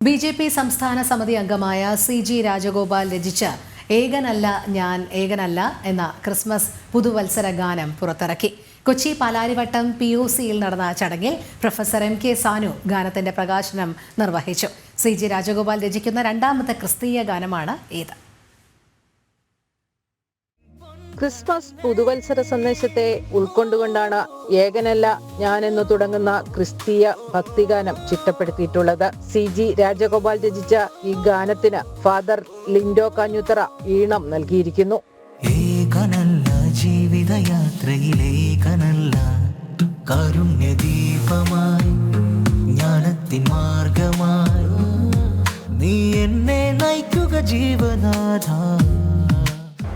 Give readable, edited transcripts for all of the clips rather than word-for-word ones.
BJP. സംസ്ഥാന സമിതി അംഗമായ സി.ജി. രാജഗോപാൽ രചിച്ച ഏകനല്ല ഞാൻ ഏകനല്ല എന്ന ക്രിസ്മസ് പുതുവത്സര ഗാനം പുറത്തിറക്കി. കൊച്ചി പാലാരിവട്ടം POCയിൽ നടന്ന ചടങ്ങിൽ പ്രൊഫസർ M.K. സാനു ഗാനത്തിന്റെ പ്രകാശനം നിർവഹിച്ചു. സി.ജി. രാജഗോപാൽ രചിക്കുന്ന രണ്ടാമത്തെ ക്രിസ്തീയ ഗാനമാണ് ഇത്. ക്രിസ്മസ് പുതുവത്സര സന്ദേശത്തെ ഉൾക്കൊണ്ടുകൊണ്ടാണ് ഏകനല്ല ഞാനെന്നു തുടങ്ങുന്ന ക്രിസ്തീയ ഭക്തിഗാനം ചിട്ടപ്പെടുത്തിയിട്ടുള്ളത്. സി.ജി. രാജഗോപാൽ രചിച്ച ഈ ഗാനത്തിന് ഫാദർ ലിൻഡോ കാഞ്ഞുത്തറ ഈണം നൽകിയിരിക്കുന്നു. ഏകനല്ല ജീവിതയാത്രയിലേകനല്ല, കാരുണ്യദീപമായി ജ്ഞാനത്തിൻ മാർഗമായി നീ എന്നെ നയിക്കുക ജീവനാഥ.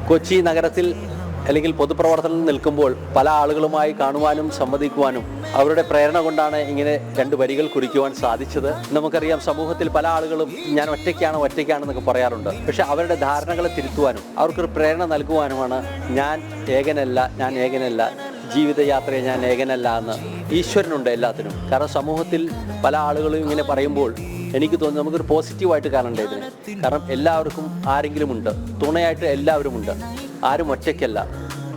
കൊച്ചി നഗരത്തിൽ അല്ലെങ്കിൽ പൊതുപ്രവർത്തനം നിൽക്കുമ്പോൾ പല ആളുകളുമായി കാണുവാനും സംവദിക്കുവാനും അവരുടെ പ്രേരണ കൊണ്ടാണ് ഇങ്ങനെ രണ്ട് വരികൾ കുറിക്കുവാൻ സാധിച്ചത്. നമുക്കറിയാം, സമൂഹത്തിൽ പല ആളുകളും ഞാൻ ഒറ്റയ്ക്കാണെന്നൊക്കെ പറയാറുണ്ട്. പക്ഷെ അവരുടെ ധാരണകളെ തിരുത്തുവാനും അവർക്കൊരു പ്രേരണ നൽകുവാനുമാണ് ഞാൻ ഏകനല്ല ജീവിതയാത്രയെ ഞാൻ ഏകനല്ല എന്ന്. ഈശ്വരനുണ്ട് എല്ലാത്തിനും. കാരണം സമൂഹത്തിൽ പല ആളുകളും ഇങ്ങനെ പറയുമ്പോൾ എനിക്ക് തോന്നുന്നു നമുക്കൊരു പോസിറ്റീവായിട്ട് കാണണ്ടേ ഇതിന്. കാരണം എല്ലാവർക്കും ആരെങ്കിലും ഉണ്ട്, തുണയായിട്ട് എല്ലാവരുമുണ്ട്, ആരും ഒറ്റയ്ക്കല്ല,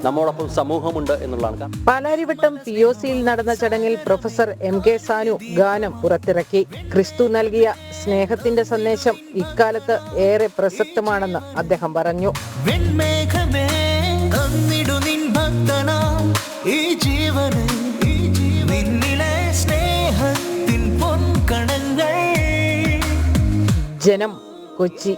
നമ്മോടൊപ്പം സമൂഹമുണ്ട് എന്നുള്ളതാണ്. പാലാരിവട്ടം POCയിൽ നടന്ന ചടങ്ങിൽ പ്രൊഫസർ M.K. സാനു ഗാനം പുറത്തിറക്കി. ക്രിസ്തു നൽകിയ സ്നേഹത്തിന്റെ സന്ദേശം ഇക്കാലത്ത് ഏറെ പ്രസക്തമാണെന്ന് അദ്ദേഹം പറഞ്ഞു. ജനം, കൊച്ചി.